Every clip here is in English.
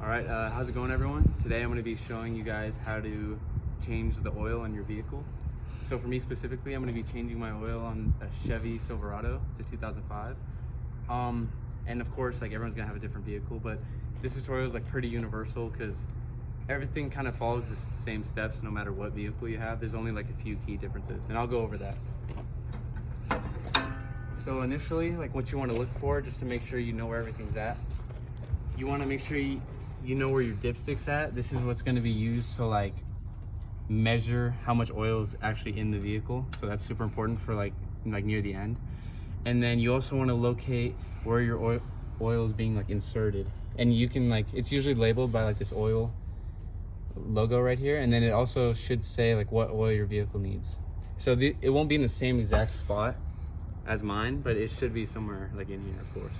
Alright, how's it going everyone? Today I'm going to be showing you guys how to change the oil on your vehicle. So for me specifically, I'm going to be changing my oil on a Chevy Silverado. It's a 2005. And of course, like, everyone's going to have a different vehicle, but this tutorial is like pretty universal because everything kind of follows the same steps no matter what vehicle you have. There's only like a few key differences, and I'll go over that. So initially, like, what you want to look for, just to make sure you know where everything's at, you want to make sure you know where your dipstick's at. This is what's going to be used to like measure how much oil is actually in the vehicle, so that's super important for like near the end. And then you also want to locate where your oil is being like inserted, and you can, like, it's usually labeled by like this oil logo right here, and then it also should say like what oil your vehicle needs. So it won't be in the same exact spot as mine, but it should be somewhere like in here, of course.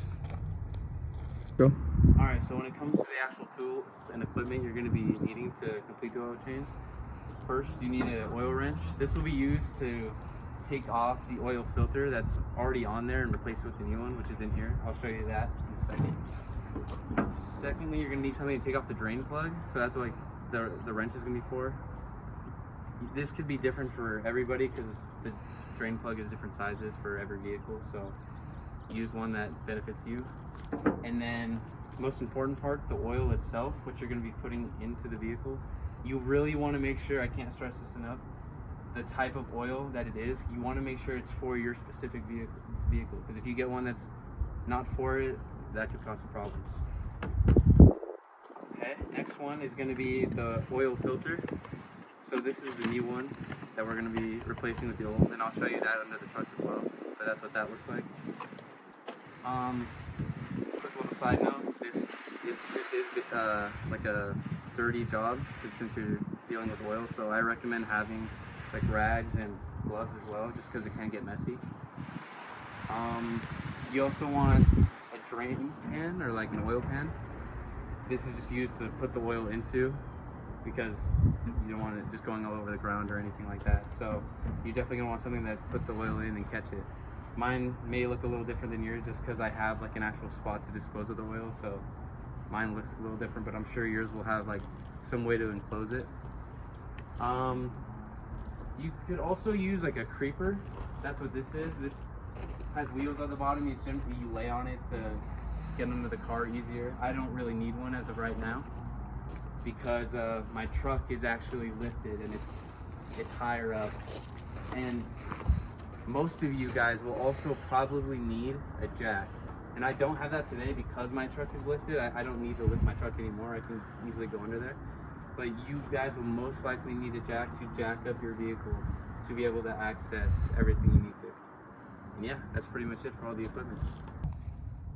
Go. Alright, so when it comes to the actual tools and equipment you're going to be needing to complete the oil change, first you need an oil wrench. This will be used to take off the oil filter that's already on there and replace it with the new one, which is in here. I'll show you that in a second. Secondly, you're going to need something to take off the drain plug, so that's what the wrench is going to be for. This could be different for everybody because the drain plug is different sizes for every vehicle, so use one that benefits you. And then, most important part, the oil itself, what you're going to be putting into the vehicle. You really want to make sure, I can't stress this enough, the type of oil that it is, you want to make sure it's for your specific vehicle, because if you get one that's not for it, that could cause some problems. Okay, next one is going to be the oil filter. So this is the new one that we're going to be replacing with the old, and I'll show you that under the truck as well, but that's what that looks like. Quick little side note, this is like a dirty job since you're dealing with oil, so I recommend having like rags and gloves as well, just because it can get messy. You also want a drain pan or like an oil pan. This is just used to put the oil into, because you don't want it just going all over the ground or anything like that. So you're definitely gonna want something that put the oil in and catch it. Mine may look a little different than yours just because I have like an actual spot to dispose of the oil, so mine looks a little different, but I'm sure yours will have like some way to enclose it. You could also use like a creeper. That's what this is. This has wheels at the bottom. You lay on it to get under the car easier. I don't really need one as of right now because my truck is actually lifted and it's higher up, and most of you guys will also probably need a jack, and I don't have that today because my truck is lifted. I don't need to lift my truck anymore. I can just easily go under there, but you guys will most likely need a jack to jack up your vehicle to be able to access everything you need to. And yeah, that's pretty much it for all the equipment.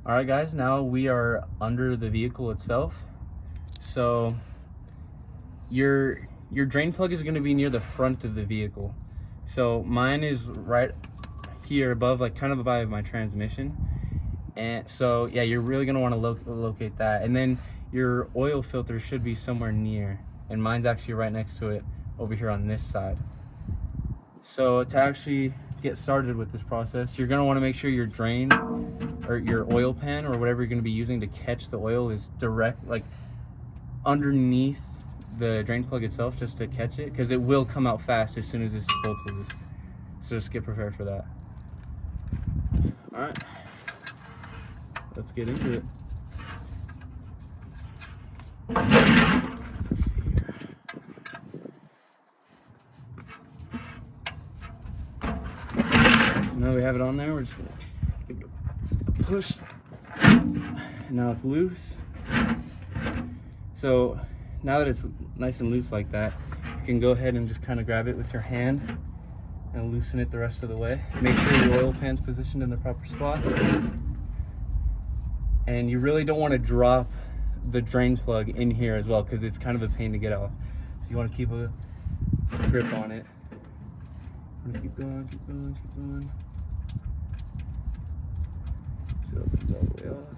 All right guys, now we are under the vehicle itself. So your drain plug is going to be near the front of the vehicle. So mine is right here above, like kind of above my transmission. And so yeah, you're really going to want to locate that. And then your oil filter should be somewhere near, and mine's actually right next to it over here on this side. So to actually get started with this process, you're going to want to make sure your drain or your oil pan or whatever you're going to be using to catch the oil is direct, like underneath the drain plug itself, just to catch it, because it will come out fast as soon as this bolts loose. So just get prepared for that. All right, let's get into it. Let's see here. So now we have it on there, we're just gonna give it a push, and now it's loose. So now that it's nice and loose like that, you can go ahead and just kind of grab it with your hand and loosen it the rest of the way. Make sure your oil pan's positioned in the proper spot. And you really don't want to drop the drain plug in here as well, because it's kind of a pain to get off. So you want to keep a grip on it. Keep going, keep going, keep going. Till it comes all the way off.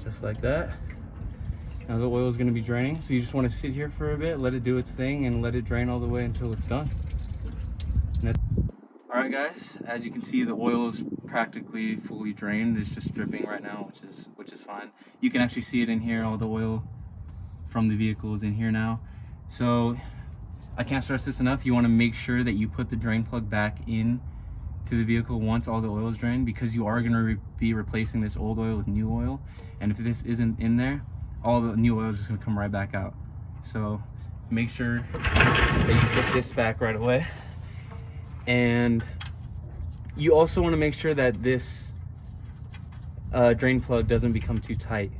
Just like that. Now the oil is going to be draining, so you just want to sit here for a bit, let it do its thing, and let it drain all the way until it's done. Alright guys, as you can see, the oil is practically fully drained. It's just dripping right now, which is fine. You can actually see it in here. All the oil from the vehicle is in here now. So I can't stress this enough. You want to make sure that you put the drain plug back in to the vehicle once all the oil is drained, because you are going to be replacing this old oil with new oil, and if this isn't in there, all the new oil is just going to come right back out. So make sure that you put this back right away. And you also want to make sure that this drain plug doesn't become too tight,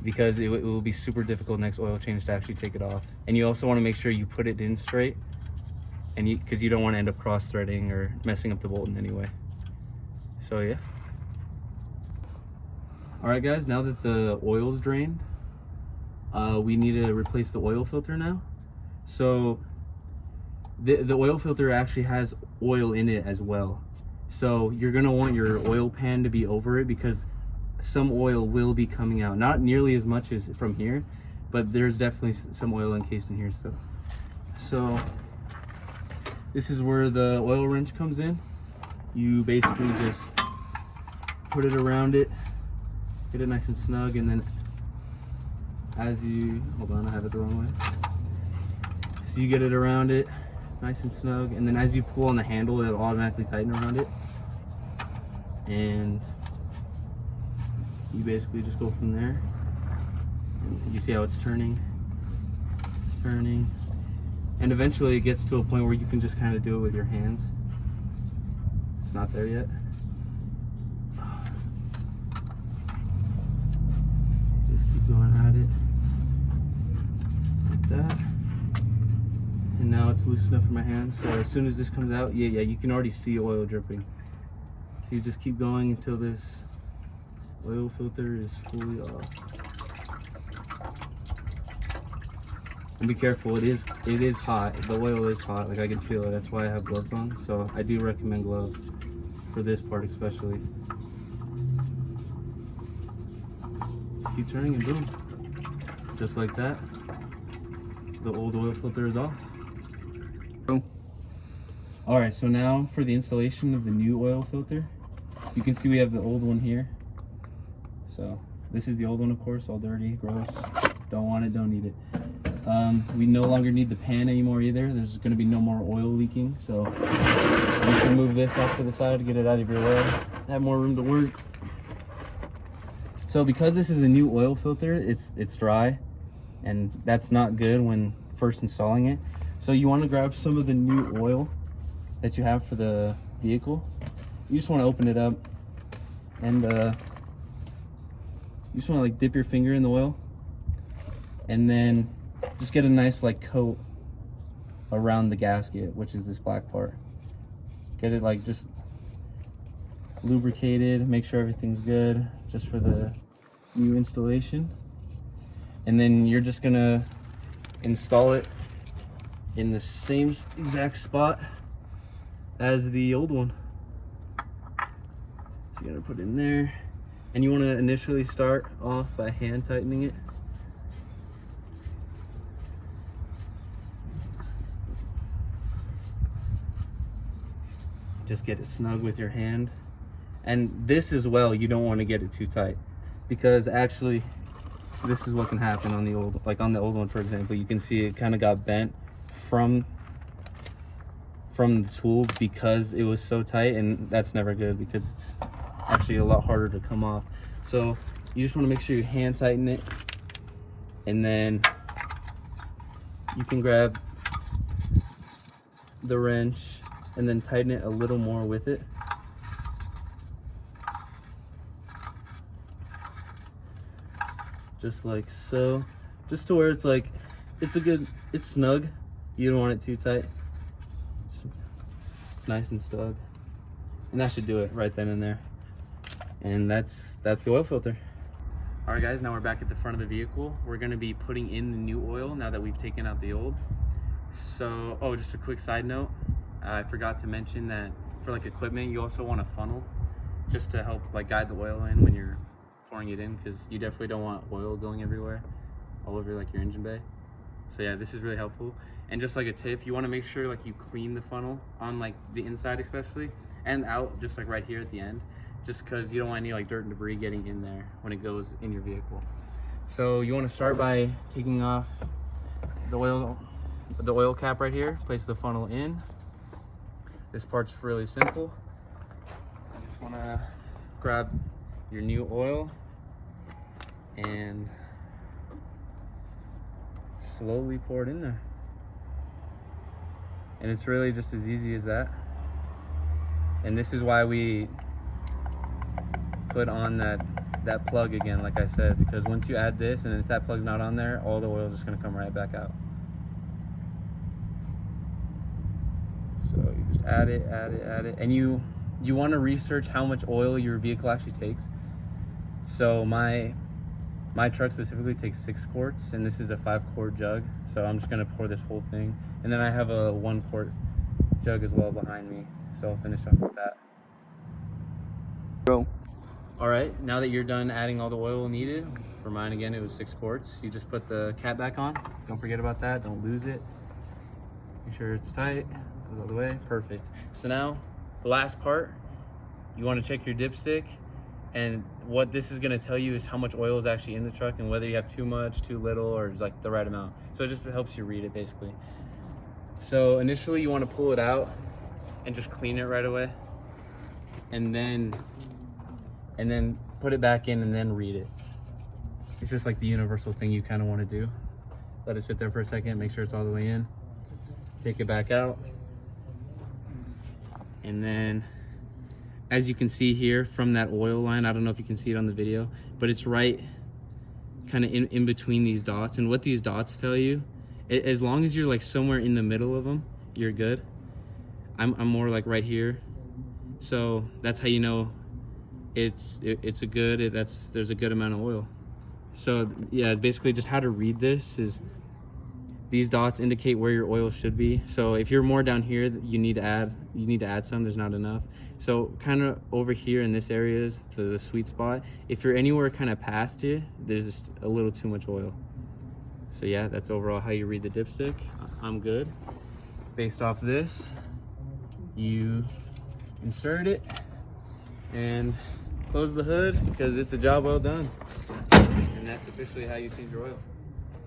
because it will be super difficult next oil change to actually take it off. And you also want to make sure you put it in straight, and because you don't want to end up cross-threading or messing up the bolt in any way. So yeah. All right guys, now that the oil's drained, we need to replace the oil filter now. So the oil filter actually has oil in it as well. So you're gonna want your oil pan to be over it, because some oil will be coming out. Not nearly as much as from here, but there's definitely some oil encased in here still. So this is where the oil wrench comes in. You basically just put it around it, get it nice and snug, and then as you, hold on, I have it the wrong way. So you get it around it, nice and snug, and then as you pull on the handle, it'll automatically tighten around it. And you basically just go from there. And you see how it's turning, and eventually it gets to a point where you can just kind of do it with your hands. It's not there yet. Just keep going at it like that. And now it's loose enough for my hands. So as soon as this comes out, yeah, you can already see oil dripping. So you just keep going until this oil filter is fully off. And be careful, it is hot. The oil is hot, like I can feel it. That's why I have gloves on. So I do recommend gloves for this part especially. Keep turning and boom. Just like that, the old oil filter is off. All right, so now for the installation of the new oil filter, you can see we have the old one here. So this is the old one, of course, all dirty, gross. Don't want it, don't need it. We no longer need the pan anymore either. There's going to be no more oil leaking, so you can move this off to the side to get it out of your way. Have more room to work. So because this is a new oil filter, it's dry, and that's not good when first installing it. So you want to grab some of the new oil that you have for the vehicle. You just want to open it up, and you just want to like dip your finger in the oil, and then just get a nice like coat around the gasket, which is this black part. Get it like just lubricated, make sure everything's good just for the new installation. And then you're just gonna install it in the same exact spot as the old one. So you're gonna put it in there, and you want to initially start off by hand tightening it. Just get it snug with your hand. And this as well, you don't want to get it too tight, because actually this is what can happen on the old, like on the old one for example, you can see it kind of got bent from the tool because it was so tight, and that's never good because it's actually a lot harder to come off. So you just want to make sure you hand tighten it, and then you can grab the wrench and then tighten it a little more with it. Just like so, just to where it's like, it's snug. You don't want it too tight. It's nice and snug. And that should do it right then and there. And that's the oil filter. All right guys, now we're back at the front of the vehicle. We're gonna be putting in the new oil now that we've taken out the old. So, oh, just a quick side note. I forgot to mention that for like equipment, you also want a funnel just to help like guide the oil in when you're pouring it in, because you definitely don't want oil going everywhere, all over like your engine bay. So yeah, this is really helpful. And just like a tip, you want to make sure like you clean the funnel on like the inside especially, and out, just like right here at the end, just because you don't want any like dirt and debris getting in there when it goes in your vehicle. So you want to start by taking off the oil cap right here, place the funnel in. This part's really simple. You just want to grab your new oil and slowly pour it in there. And it's really just as easy as that. And this is why we put on that plug again, like I said, because once you add this, and if that plug's not on there, all the oil is just going to come right back out. So you just add it, and you want to research how much oil your vehicle actually takes. So my truck specifically takes 6 quarts, and this is a 5-quart jug, so I'm just going to pour this whole thing, and then I have a 1-quart jug as well behind me, so I'll finish off with that. Go. All right, now that you're done adding all the oil needed, for mine again it was 6 quarts, you just put the cap back on. Don't forget about that, don't lose it. Make sure it's tight, goes all the way, perfect. So now, the last part, you want to check your dipstick, and what this is going to tell you is how much oil is actually in the truck and whether you have too much, too little, or just like the right amount. So it just helps you read it basically. So initially you want to pull it out and just clean it right away, and then put it back in and then read it. It's just like the universal thing you kind of want to do. Let it sit there for a second, make sure it's all the way in. Take it back out. And then, as you can see here from that oil line, I don't know if you can see it on the video, but it's right kind of in between these dots. And what these dots tell you, as long as you're like somewhere in the middle of them, you're good. I'm more like right here. So that's how you know there's a good amount of oil. So yeah, basically just how to read this is these dots indicate where your oil should be. So if you're more down here, you need to add some, there's not enough. So kind of over here in this area is the sweet spot. If you're anywhere kind of past here, there's just a little too much oil. So yeah, that's overall how you read the dipstick. I'm good. Based off this, you insert it and close the hood because it's a job well done. And that's officially how you change your oil.